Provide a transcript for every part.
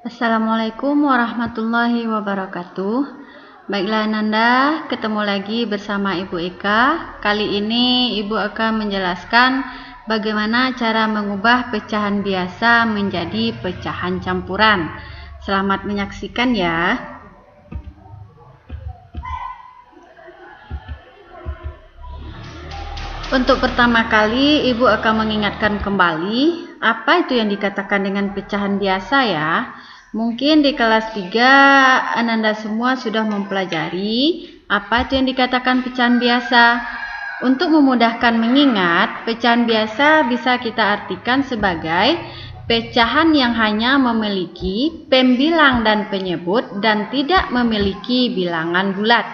Assalamualaikum warahmatullahi wabarakatuh. Baiklah Ananda, ketemu lagi bersama Ibu Eka. Kali ini Ibu akan menjelaskan bagaimana cara mengubah pecahan biasa menjadi pecahan campuran. Selamat menyaksikan ya. Untuk pertama kali Ibu akan mengingatkan kembali apa itu yang dikatakan dengan pecahan biasa ya. Mungkin di kelas 3 Ananda semua sudah mempelajari apa itu yang dikatakan pecahan biasa. Untuk memudahkan mengingat, pecahan biasa bisa kita artikan sebagai pecahan yang hanya memiliki pembilang dan penyebut dan tidak memiliki bilangan bulat.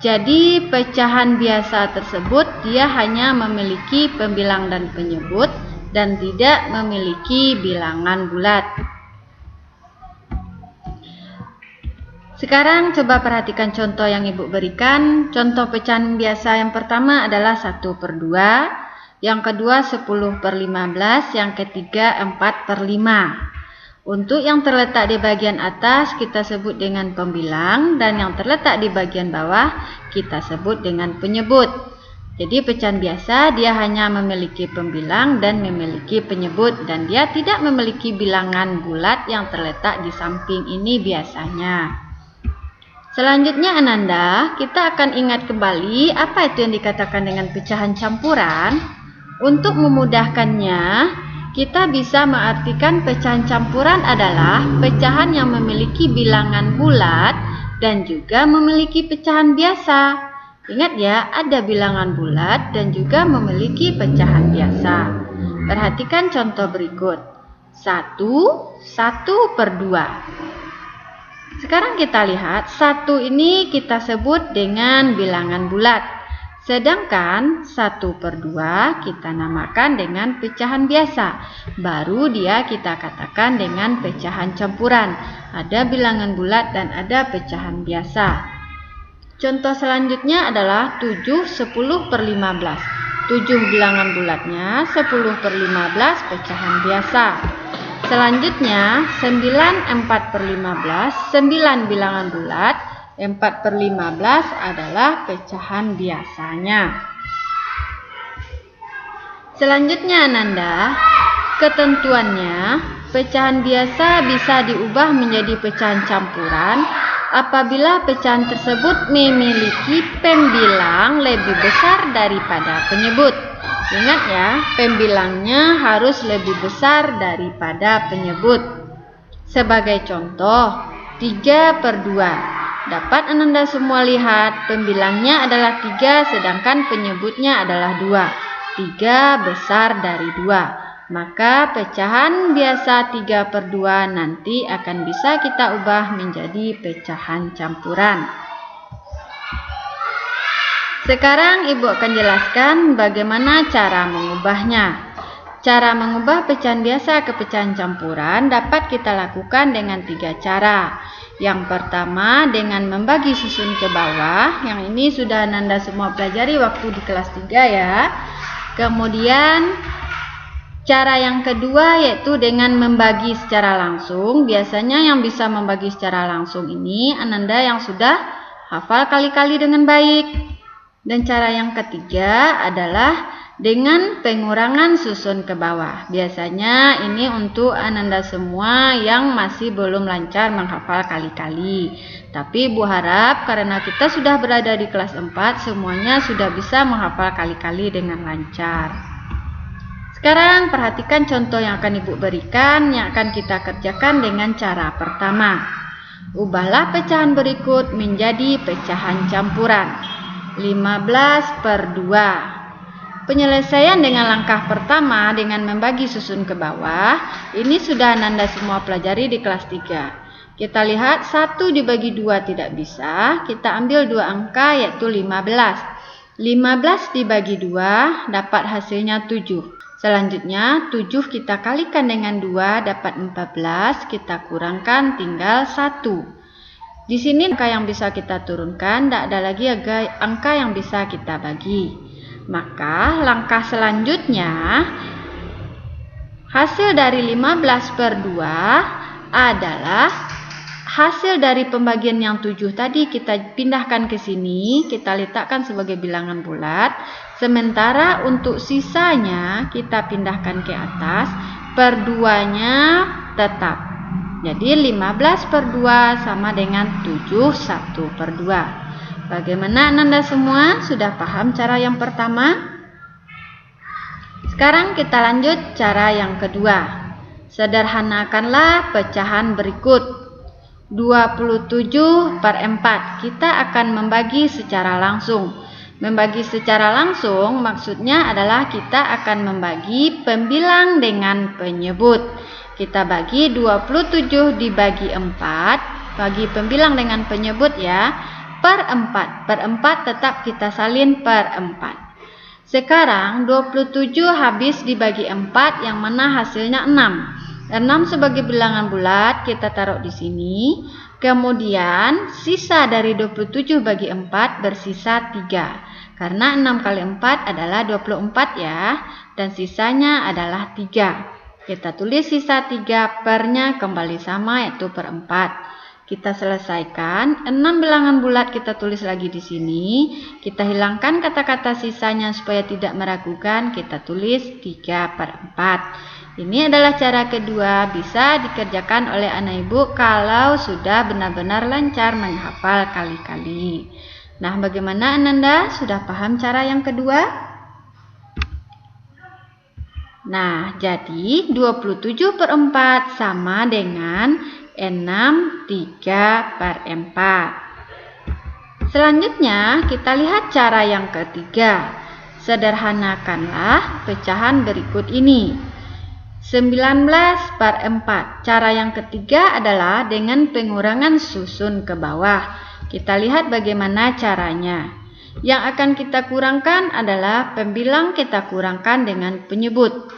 Jadi pecahan biasa tersebut dia hanya memiliki pembilang dan penyebut dan tidak memiliki bilangan bulat. Sekarang coba perhatikan contoh yang Ibu berikan. Contoh pecahan biasa yang pertama adalah 1/2, yang kedua 10/15, yang ketiga 4/5. Untuk yang terletak di bagian atas kita sebut dengan pembilang dan yang terletak di bagian bawah kita sebut dengan penyebut. Jadi pecahan biasa dia hanya memiliki pembilang dan memiliki penyebut dan dia tidak memiliki bilangan bulat yang terletak di samping ini biasanya. Selanjutnya Ananda, kita akan ingat kembali apa itu yang dikatakan dengan pecahan campuran. Untuk memudahkannya, kita bisa mengartikan pecahan campuran adalah pecahan yang memiliki bilangan bulat dan juga memiliki pecahan biasa. Ingat ya, ada bilangan bulat dan juga memiliki pecahan biasa. Perhatikan contoh berikut. 1/2. Sekarang kita lihat, 1 ini kita sebut dengan bilangan bulat. Sedangkan 1/2 kita namakan dengan pecahan biasa. Baru dia kita katakan dengan pecahan campuran. Ada bilangan bulat dan ada pecahan biasa. Contoh selanjutnya adalah 7/10/15. 7 bilangan bulatnya, 10/15 pecahan biasa. Selanjutnya 9/4/15, 9 bilangan bulat, 4/15 adalah pecahan biasanya. Selanjutnya Ananda, ketentuannya pecahan biasa bisa diubah menjadi pecahan campuran apabila pecahan tersebut memiliki pembilang lebih besar daripada penyebut. Ingat ya, pembilangnya harus lebih besar daripada penyebut. Sebagai contoh, 3/2. Dapat Ananda semua lihat, pembilangnya adalah 3 sedangkan penyebutnya adalah 2. 3 besar dari 2. Maka pecahan biasa 3/2 nanti akan bisa kita ubah menjadi pecahan campuran. Sekarang Ibu akan jelaskan bagaimana cara mengubahnya. Cara mengubah pecahan biasa ke pecahan campuran dapat kita lakukan dengan 3 cara. Yang pertama dengan membagi susun ke bawah. Yang ini sudah Ananda semua pelajari waktu di kelas 3 ya. Kemudian cara yang kedua yaitu dengan membagi secara langsung. Biasanya yang bisa membagi secara langsung ini Ananda yang sudah hafal kali-kali dengan baik. Dan cara yang ketiga adalah dengan pengurangan susun ke bawah. Biasanya ini untuk Ananda semua yang masih belum lancar menghafal kali-kali. Tapi Ibu harap karena kita sudah berada di kelas 4, semuanya sudah bisa menghafal kali-kali dengan lancar. Sekarang perhatikan contoh yang akan Ibu berikan yang akan kita kerjakan dengan cara pertama. Ubahlah pecahan berikut menjadi pecahan campuran. 15/2. Penyelesaian dengan langkah pertama dengan membagi susun ke bawah, ini sudah Ananda semua pelajari di kelas 3. Kita lihat 1 dibagi 2 tidak bisa, kita ambil 2 angka yaitu 15. 15 dibagi 2 dapat hasilnya 7. Selanjutnya 7 kita kalikan dengan 2 dapat 14, kita kurangkan tinggal 1. Di sini angka yang bisa kita turunkan, tidak ada lagi angka yang bisa kita bagi. Maka langkah selanjutnya hasil dari 15/2 adalah hasil dari pembagian yang 7 tadi kita pindahkan ke sini, kita letakkan sebagai bilangan bulat. Sementara untuk sisanya kita pindahkan ke atas, per 2-nya tetap. Jadi 15 per 2 sama dengan 71 per 2. Bagaimana Ananda semua? Sudah paham cara yang pertama? Sekarang kita lanjut cara yang kedua. Sederhanakanlah pecahan berikut. 27 per 4. Kita akan membagi secara langsung. Membagi secara langsung maksudnya adalah kita akan membagi pembilang dengan penyebut. Kita bagi 27 dibagi 4. Bagi pembilang dengan penyebut ya. Per 4. Per 4 tetap kita salin per 4. Sekarang 27 habis dibagi 4 yang mana hasilnya 6. 6 sebagai bilangan bulat kita taruh di sini. Kemudian sisa dari 27 bagi 4 bersisa 3. Karena 6 kali 4 adalah 24 ya. Dan sisanya adalah 3. Kita tulis sisa 3 pernya kembali sama yaitu per 4. Kita selesaikan, 6 bilangan bulat kita tulis lagi di sini. Kita hilangkan kata-kata sisanya supaya tidak meragukan. Kita tulis 3 per 4. Ini adalah cara kedua, bisa dikerjakan oleh anak ibu kalau sudah benar-benar lancar menghafal kali-kali. Nah, bagaimana Ananda? Sudah paham cara yang kedua? Nah, jadi 27 per 4 sama dengan 3 per 4. Selanjutnya kita lihat cara yang ketiga. Sederhanakanlah pecahan berikut ini. 19 per 4. Cara yang ketiga adalah dengan pengurangan susun ke bawah. Kita lihat bagaimana caranya. Yang akan kita kurangkan adalah pembilang kita kurangkan dengan penyebut.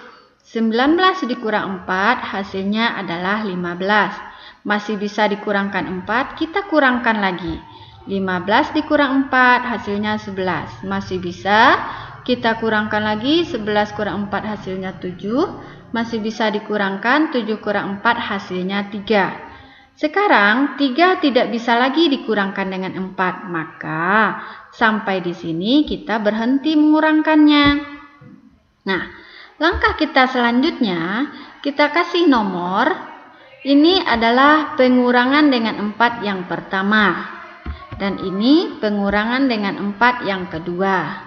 19 dikurang 4 hasilnya adalah 15. Masih bisa dikurangkan 4, kita kurangkan lagi. 15 dikurang 4 hasilnya 11. Masih bisa kita kurangkan lagi. 11 kurang 4 hasilnya 7. Masih bisa dikurangkan. 7 kurang 4 hasilnya 3. Sekarang 3 tidak bisa lagi dikurangkan dengan 4. Maka sampai di sini kita berhenti mengurangkannya. Nah, langkah kita selanjutnya kita kasih nomor. Ini adalah pengurangan dengan 4 yang pertama. Dan ini pengurangan dengan 4 yang kedua.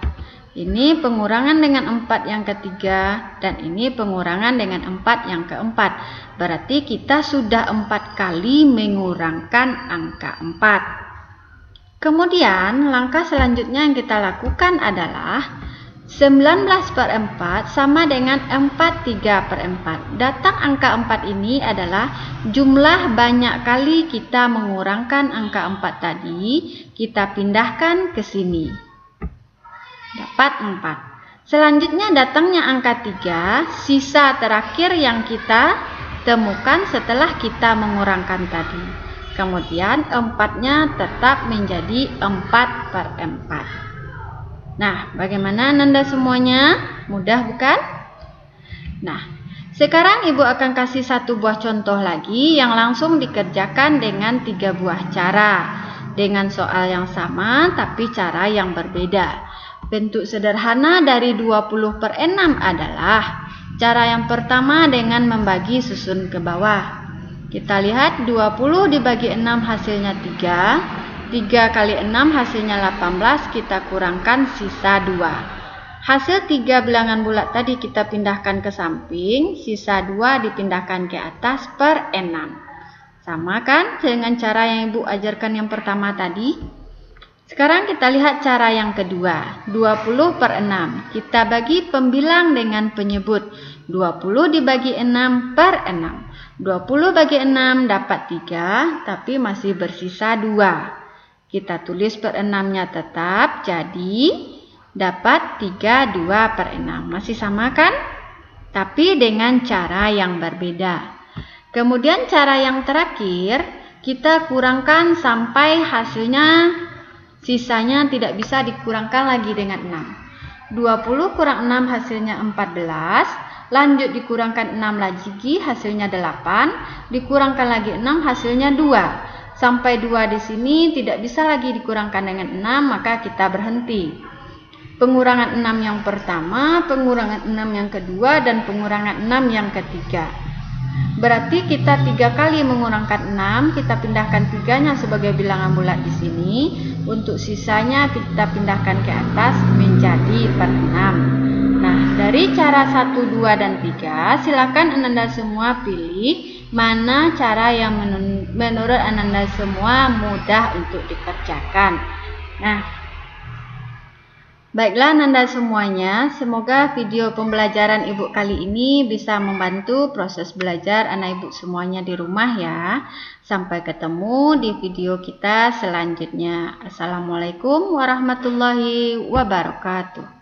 Ini pengurangan dengan 4 yang ketiga. Dan ini pengurangan dengan 4 yang keempat. Berarti kita sudah 4 kali mengurangkan angka 4. Kemudian langkah selanjutnya yang kita lakukan adalah 19 per 4 sama dengan 43 per 4. Datang angka 4 ini adalah jumlah banyak kali kita mengurangkan angka 4 tadi. Kita pindahkan ke sini. Dapat 4. Selanjutnya datangnya angka 3. Sisa terakhir yang kita temukan setelah kita mengurangkan tadi. Kemudian 4-nya tetap menjadi 4 per 4. Nah, bagaimana Ananda semuanya? Mudah bukan? Nah, sekarang Ibu akan kasih satu buah contoh lagi yang langsung dikerjakan dengan 3 buah cara. Dengan soal yang sama tapi cara yang berbeda. Bentuk sederhana dari 20 per 6 adalah cara yang pertama dengan membagi susun ke bawah. Kita lihat 20 dibagi 6 hasilnya 3. 3 kali 6 hasilnya 18, kita kurangkan sisa 2. Hasil 3 bilangan bulat tadi kita pindahkan ke samping, sisa 2 dipindahkan ke atas per 6. Sama kan dengan cara yang Ibu ajarkan yang pertama tadi? Sekarang kita lihat cara yang kedua, 20 per 6. Kita bagi pembilang dengan penyebut. 20 dibagi 6 per 6. 20 bagi 6 dapat 3, tapi masih bersisa 2. Kita tulis per 6-nya tetap, jadi dapat 32 per 6. Masih sama kan? Tapi dengan cara yang berbeda. Kemudian cara yang terakhir, kita kurangkan sampai hasilnya, sisanya tidak bisa dikurangkan lagi dengan 6. 20 kurang 6 hasilnya 14. Lanjut dikurangkan 6 lagi, hasilnya 8. Dikurangkan lagi 6, hasilnya 2. Sampai 2 di sini tidak bisa lagi dikurangkan dengan 6, maka kita berhenti. Pengurangan 6 yang pertama, pengurangan 6 yang kedua, dan pengurangan 6 yang ketiga. Berarti kita 3 kali mengurangkan 6, kita pindahkan 3-nya sebagai bilangan bulat di sini. Untuk sisanya kita pindahkan ke atas menjadi per 6. Nah, dari cara 1, 2, dan 3, silakan Ananda semua pilih mana cara yang menurut Ananda semua mudah untuk dikerjakan. Nah, baiklah Ananda semuanya, semoga video pembelajaran Ibu kali ini bisa membantu proses belajar anak Ibu semuanya di rumah ya. Sampai ketemu di video kita selanjutnya. Assalamualaikum warahmatullahi wabarakatuh.